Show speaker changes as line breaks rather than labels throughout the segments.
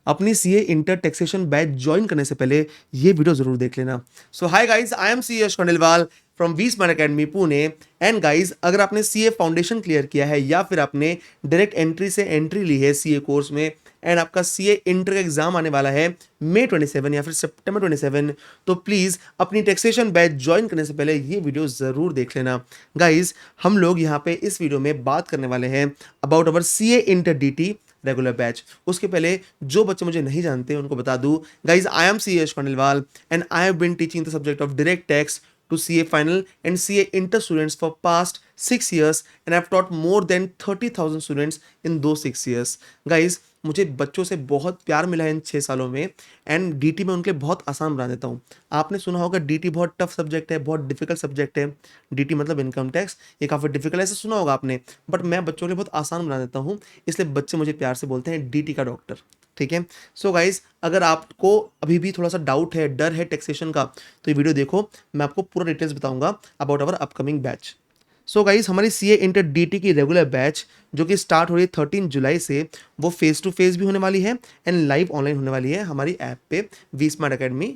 अपनी CA inter taxation batch join करने से पहले ये वीडियो जरूर देख लेना। So hi guys, I am C Yash Khandelwal from V smart academy Pune. And guys, अगर आपने सीए फाउंडेशन क्लियर किया है या फिर आपने डायरेक्ट एंट्री से एंट्री ली है सीए कोर्स में एंड आपका सीए इंटर का एग्जाम आने वाला है मई 27 या फिर सितंबर 27, तो प्लीज़ अपनी टैक्सेशन बैच ज्वाइन करने से पहले ये वीडियो ज़रूर देख लेना। गाइस, हम लोग यहाँ पे इस वीडियो में बात करने वाले हैं about our CA inter DT regular batch. उसके पहले जो बच्चे मुझे नहीं जानते उनको बता दूं, guys I am C Yash Khandelwal and I have been teaching the subject of direct tax to CA final and CA inter students for past 6 years and I've taught more than 30,000 students in those 6 years. Guys, मुझे बच्चों से बहुत प्यार मिला है इन 6 सालों में and DT में उनके लिए बहुत आसान बना देता हूँ। आपने सुना होगा डीटी बहुत टफ सब्जेक्ट है, बहुत डिफिकल्ट सब्जेक्ट है। डीटी मतलब इनकम टैक्स, ये काफ़ी डिफिकल्ट है, ऐसे सुना होगा आपने, बट मैं बच्चों के लिए बहुत आसान बना देता हूँ, इसलिए बच्चे मुझे प्यार से बोलते हैं डीटी का डॉक्टर। ठीक है। सो गाइज, अगर आपको अभी भी थोड़ा सा डाउट है, डर है टैक्सेशन का, तो ये वीडियो देखो, मैं आपको पूरा डिटेल्स बताऊंगा about our upcoming batch. So guys, हमारी सीए इंटर डीटी की रेगुलर बैच जो कि स्टार्ट हो रही है 13 जुलाई से, वो फेस टू फेस भी होने वाली है एंड लाइव ऑनलाइन होने वाली है हमारी ऐप पे, वी स्मार्ट अकेडमी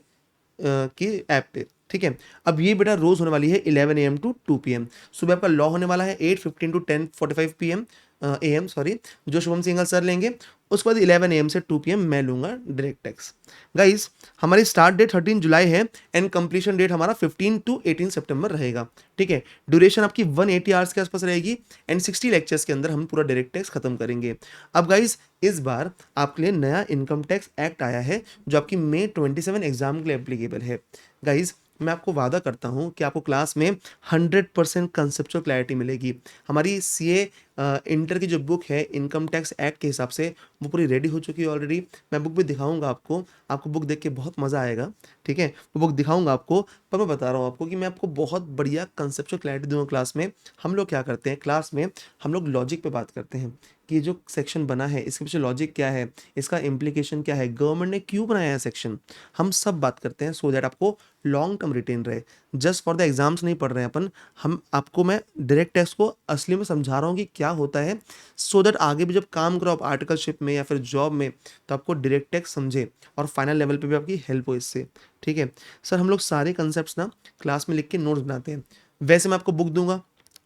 की ऐप पे। ठीक है। अब ये बेटा रोज होने वाली है 11 AM टू 2 PM। सुबह आपका लॉ होने वाला है 8:15 टू 10:45 PM AM सॉरी, जो शुभम सिंघल सर लेंगे। उसके बाद 11 AM से 2 PM मैं लूंगा डायरेक्ट टैक्स। गाइस, हमारी स्टार्ट डेट 13 जुलाई है एंड कंप्लीशन डेट हमारा 15 टू 18 सितंबर रहेगा। ठीक है। ड्यूरेशन आपकी 180 आवर्स के आसपास रहेगी एंड 60 लेक्चर्स के अंदर हम पूरा डायरेक्ट टैक्स खत्म करेंगे। अब गाइस, इस बार आपके लिए नया इनकम टैक्स एक्ट आया है जो आपकी मई 27 एग्जाम के लिए एप्लीकेबल है। गाइज, मैं आपको वादा करता हूँ कि आपको क्लास में 100% कंसेप्चुअल क्लैरिटी मिलेगी। हमारी सीए इंटर की जो बुक है इनकम टैक्स एक्ट के हिसाब से, वो पूरी रेडी हो चुकी है ऑलरेडी। मैं बुक भी दिखाऊंगा आपको, आपको बुक देख के बहुत मज़ा आएगा। ठीक है। वो बुक दिखाऊंगा आपको, पर मैं बता रहा हूँ आपको कि मैं आपको बहुत बढ़िया कंसेप्चुअल क्लैरिटी दूंगा क्लास में। हम लोग क्या करते हैं क्लास में, हम लोग लॉजिक पे बात करते हैं कि ये जो सेक्शन बना है इसके पीछे लॉजिक क्या है, इसका इम्प्लीकेशन क्या है, गवर्नमेंट ने क्यों बनाया है सेक्शन, हम सब बात करते हैं सो दैट आपको लॉन्ग टर्म रिटेन रहे। जस्ट फॉर द एग्जाम्स नहीं पढ़ रहे हैं अपन, हम आपको मैं डायरेक्ट टैक्स को असली में समझा रहा हूँ कि क्या होता है, सो दैट आगे भी जब काम करो आप आर्टिकलशिप में या फिर जॉब में, तो आपको डायरेक्ट टैक्स समझे और फाइनल लेवल पे भी आपकी हेल्प हो इससे। ठीक है। सर, हम लोग सारे कंसेप्ट ना क्लास में लिख के नोट्स बनाते हैं। वैसे मैं आपको बुक दूंगा,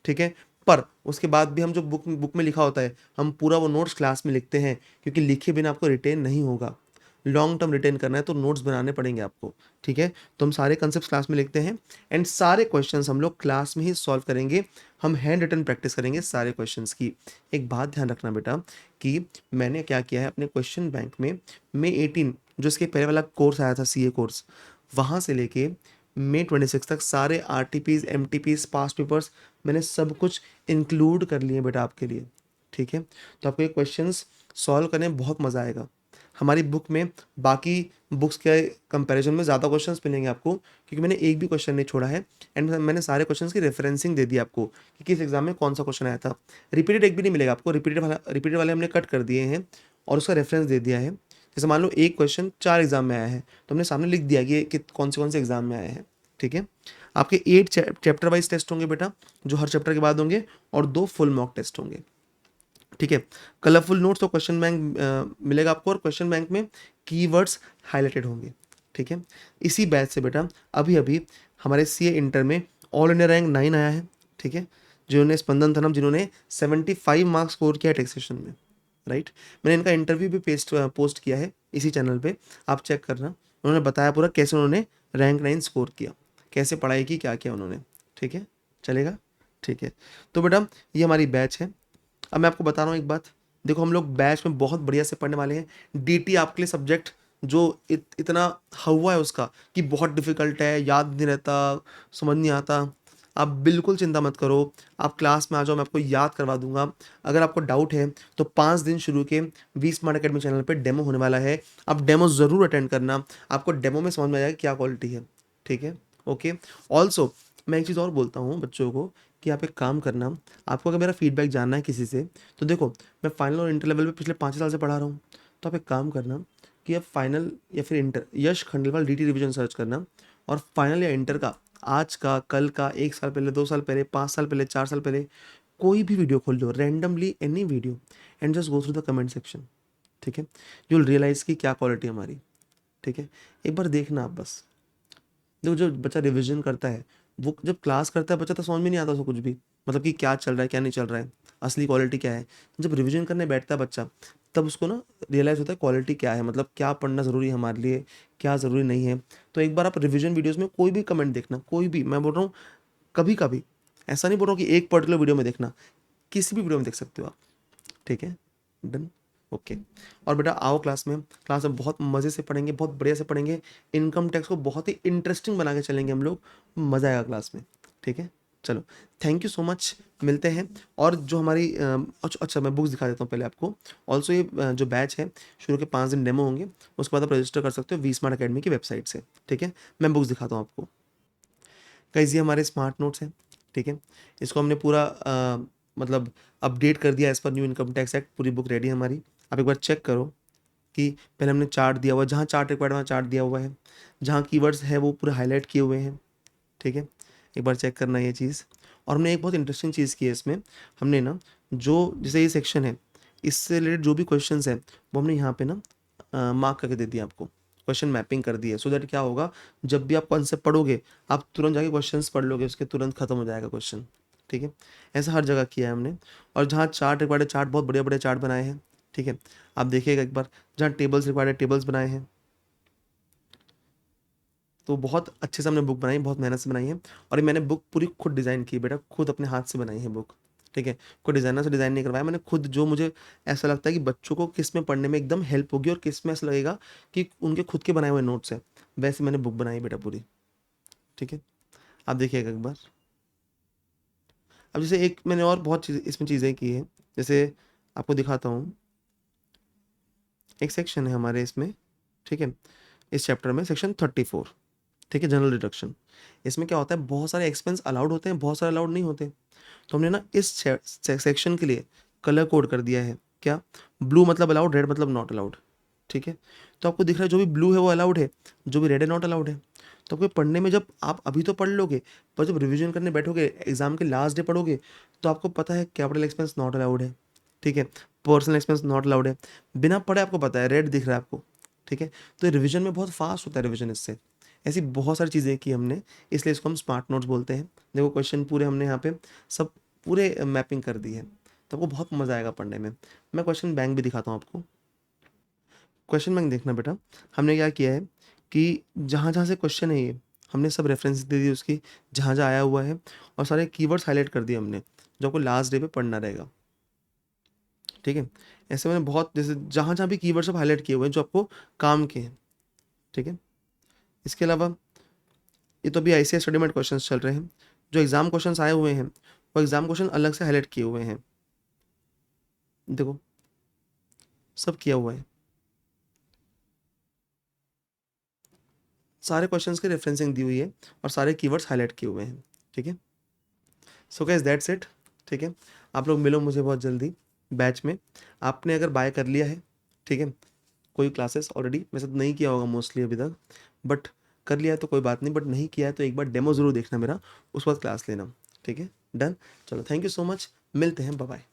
ठीक है, पर उसके बाद भी हम जो बुक में लिखा होता है, हम पूरा वो नोट्स क्लास में लिखते हैं, क्योंकि लिखे बिना आपको रिटेन नहीं होगा। लॉन्ग टर्म रिटेन करना है तो नोट्स बनाने पड़ेंगे आपको। ठीक है। तो हम सारे कंसेप्ट क्लास में लिखते हैं एंड सारे क्वेश्चंस हम लोग क्लास में ही सॉल्व करेंगे। हम हैंड रिटन प्रैक्टिस करेंगे सारे क्वेश्चंस की। एक बात ध्यान रखना बेटा कि मैंने क्या किया है अपने क्वेश्चन बैंक में, मई 18 जो इसके पहले वाला कोर्स आया था सीए कोर्स, वहाँ से लेके मई 26 तक सारे आरटीपीज, एमटीपीज, पास्ट पेपर्स मैंने सब कुछ इंक्लूड कर लिए बेटा आपके लिए। ठीक है। तो आपको ये क्वेश्चंस सॉल्व करने में बहुत मज़ा आएगा। हमारी बुक में बाकी बुक्स के कंपैरिजन में ज़्यादा क्वेश्चंस मिलेंगे आपको, क्योंकि मैंने एक भी क्वेश्चन नहीं छोड़ा है एंड मैंने सारे क्वेश्चंस की रेफरेंसिंग दे दी आपको कि किस एग्जाम में कौन सा क्वेश्चन आया था। रिपीटेड एक भी नहीं मिलेगा आपको, रिपीटेड वाले हमने कट कर दिए हैं और उसका रेफरेंस दे दिया है। जैसे मान लो एक क्वेश्चन 4 एग्जाम में आया है तो हमने सामने लिख दिया कि ये कौन से एग्जाम में आया है। ठीक है। आपके 8 चैप्टर वाइज टेस्ट होंगे बेटा, जो हर चैप्टर के बाद होंगे, और 2 फुल मॉक टेस्ट होंगे। ठीक है। कलरफुल नोट्स तो क्वेश्चन बैंक मिलेगा आपको, और क्वेश्चन बैंक में कीवर्ड्स हाईलाइटेड होंगे। ठीक है। इसी बैच से बेटा अभी अभी हमारे सीए इंटर में ऑल इंडिया रैंक 9 आया है। ठीक है। जिन्होंने स्पंदन थनम, जिन्होंने 75 मार्क्स स्कोर किया टैक्सेशन में, राइट। मैंने इनका इंटरव्यू भी पोस्ट किया है इसी चैनल पे, आप चेक करना। उन्होंने बताया पूरा कैसे उन्होंने रैंक 9 स्कोर किया, कैसे पढ़ाई की, क्या किया उन्होंने। ठीक है। चलेगा। ठीक है। तो बेटा ये हमारी बैच है। अब मैं आपको बता रहा हूँ एक बात, देखो हम लोग बैच में बहुत बढ़िया से पढ़ने वाले हैं। डीटी आपके लिए सब्जेक्ट जो इतना हवा है उसका कि बहुत डिफिकल्ट है, याद नहीं रहता, समझ नहीं आता, आप बिल्कुल चिंता मत करो। आप क्लास में आ जाओ, मैं आपको याद करवा दूंगा। अगर आपको डाउट है तो 5 दिन शुरू के वी स्मार्ट अकेडमी चैनल पे डेमो होने वाला है, आप डेमो ज़रूर अटेंड करना, आपको डेमो में समझ में आ जाएगा क्या क्वालिटी है। ठीक है। ओके। ऑल्सो मैं एक चीज़ और बोलता हूँ बच्चों को कि आप एक काम करना, आपको अगर मेरा फीडबैक जानना है किसी से, तो देखो मैं फाइनल और इंटर लेवल पे पिछले 5 साल से पढ़ा रहा हूँ। तो आप एक काम करना कि आप फाइनल या फिर इंटर यश खंडेलवाल डीटी रिवीजन सर्च करना, और फाइनल या इंटर का आज का, कल का, 1 साल पहले, 2 साल पहले, 5 साल पहले, 4 साल पहले कोई भी वीडियो खोल लो, randomly any video, and just go through the comment section. ठीक है, यू विल रियलाइज़ कि क्या क्वालिटी है हमारी। ठीक है, एक बार देखना आप बस। देखो जो बच्चा रिविजन करता है, वो जब क्लास करता है बच्चा तो समझ में नहीं आता उसको कुछ भी, मतलब कि क्या चल रहा है क्या नहीं चल रहा है, असली क्वालिटी क्या है। जब रिविजन करने बैठता है बच्चा, तब उसको ना रियलाइज़ होता है क्वालिटी क्या है, मतलब क्या पढ़ना ज़रूरी है हमारे लिए, क्या ज़रूरी नहीं है। तो एक बार आप रिविजन वीडियोज़ में कोई भी कमेंट देखना, कोई भी, मैं बोल रहा हूँ कभी-कभी, ऐसा नहीं बोल रहा हूँ कि एक पर्टिकुलर वीडियो में देखना, किसी भी वीडियो में देख सकते हो आप। ठीक है, डन, ओके। और बेटा आओ क्लास में बहुत मज़े से पढ़ेंगे, बहुत बढ़िया से पढ़ेंगे। इनकम टैक्स को बहुत ही इंटरेस्टिंग बना के चलेंगे हम लोग, मज़ा आएगा क्लास में। ठीक है, चलो, थैंक यू सो मच, मिलते हैं। और जो हमारी अच्छा मैं बुक्स दिखा देता हूँ पहले आपको। ऑल्सो ये जो बैच है, शुरू के 5 दिन डेमो होंगे, उसके बाद आप रजिस्टर कर सकते हो वी स्मार्ट अकेडमी की वेबसाइट से। ठीक है, मैं बुक्स दिखाता हूँ आपको। गाइस ये हमारे स्मार्ट नोट्स हैं। ठीक है, इसको हमने पूरा मतलब अपडेट कर दिया as per new income tax act, पूरी बुक रेडी है हमारी। आप एक बार चेक करो कि पहले हमने चार्ट दिया हुआ है, जहाँ चार्ट रिक्वायर्ड वहाँ चार्ट दिया हुआ है, जहाँ कीवर्ड्स है वो पूरे हाईलाइट किए हुए हैं। ठीक है, एक बार चेक करना ये चीज़। और हमने एक बहुत इंटरेस्टिंग चीज़ की है इसमें, हमने ना जो जैसे ये सेक्शन है, इससे रिलेटेड जो भी क्वेश्चंस हैं वो हमने यहाँ पे ना मार्क करके दे दिया आपको, क्वेश्चन मैपिंग कर दी है। सो दैट क्या होगा, जब भी आप कॉन्सेप्ट पढ़ोगे आप तुरंत जाके क्वेश्चंस पढ़ लोगे, उसके तुरंत खत्म हो जाएगा क्वेश्चन। ठीक है, ऐसा हर जगह किया है हमने। और जहाँ चार्ट रिक्वायर्ड है, चार्ट बहुत बढ़िया बढ़िया चार्ट बनाए हैं। ठीक है, आप देखिएगा एक बार, जहाँ टेबल्स रिक्वायर्ड है टेबल्स बनाए हैं। तो बहुत अच्छे से हमने बुक बनाई, बहुत मेहनत से बनाई है। और ये मैंने बुक पूरी खुद डिज़ाइन की बेटा, खुद अपने हाथ से बनाई है बुक। ठीक है, कोई डिज़ाइनर से डिज़ाइन नहीं करवाया मैंने, खुद जो मुझे ऐसा लगता है कि बच्चों को किस में पढ़ने में एकदम हेल्प होगी और किस में ऐसा लगेगा कि उनके खुद के बनाए हुए नोट्स हैं, वैसे मैंने बुक बनाई बेटा पूरी। ठीक है, आप देखिएगा एक बार। अब जैसे एक मैंने और बहुत चीज़ इसमें चीज़ें की हैं, जैसे आपको दिखाता हूँ। एक सेक्शन है हमारे इसमें, ठीक है, इस चैप्टर में सेक्शन 34। ठीक है, जनरल डिडक्शन। इसमें क्या होता है, बहुत सारे एक्सपेंस अलाउड होते हैं, बहुत सारे अलाउड नहीं होते। तो हमने ना इस सेक्शन के लिए कलर कोड कर दिया है। क्या, ब्लू मतलब अलाउड, रेड मतलब नॉट अलाउड। ठीक है, तो आपको दिख रहा है जो भी ब्लू है वो अलाउड है, जो भी रेड है नॉट अलाउड है। तो आपको पढ़ने में, जब आप अभी तो पढ़ लोगे, पर जब रिवीजन करने बैठोगे, एग्जाम के लास्ट डे पढ़ोगे, तो आपको पता है कैपिटल एक्सपेंस नॉट अलाउड है। ठीक है, पर्सनल एक्सपेंस नॉट अलाउड है, बिना पढ़े आपको पता है, रेड दिख रहा है आपको। ठीक है, तो रिविजन में बहुत फास्ट होता है रिविजन इससे। ऐसी बहुत सारी चीज़ें की हमने, इसलिए इसको हम स्मार्ट नोट्स बोलते हैं। देखो क्वेश्चन पूरे हमने यहाँ पे सब पूरे मैपिंग कर दी है, तो आपको बहुत मज़ा आएगा पढ़ने में। मैं क्वेश्चन बैंक भी दिखाता हूँ आपको। क्वेश्चन बैंक देखना बेटा, हमने क्या किया है कि जहाँ जहाँ से क्वेश्चन है ये, हमने सब रेफरेंस दे दी उसकी, जहाँ जहाँ आया हुआ है, और सारे कीवर्ड्स हाईलाइट कर दिए हमने, जो आपको लास्ट डे पे पढ़ना रहेगा। ठीक है, ऐसे मैंने बहुत, जैसे जहाँ जहाँ भी कीवर्ड्स सब हाईलाइट किए हुए हैं जो आपको काम के हैं। ठीक है, इसके अलावा ये तो अभी आईसीएस स्टडीमेट क्वेश्चंस चल रहे हैं, जो एग्जाम क्वेश्चंस आए हुए हैं वो एग्जाम क्वेश्चन अलग से हाईलाइट किए हुए हैं। देखो सब किया हुआ है, सारे क्वेश्चंस की रेफरेंसिंग दी हुई है और सारे कीवर्ड्स हाईलाइट किए हुए हैं। ठीक है, सो गाइस दैट्स इट। ठीक है, आप लोग मिलो मुझे बहुत जल्दी बैच में। आपने अगर बाय कर लिया है, ठीक है, कोई क्लासेस ऑलरेडी वैसे तो नहीं किया होगा मोस्टली अभी तक, बट कर लिया है तो कोई बात नहीं, बट नहीं किया है तो एक बार डेमो ज़रूर देखना मेरा, उस वक्त क्लास लेना। ठीक है, डन, चलो थैंक यू सो मच, मिलते हैं, बाय बाय।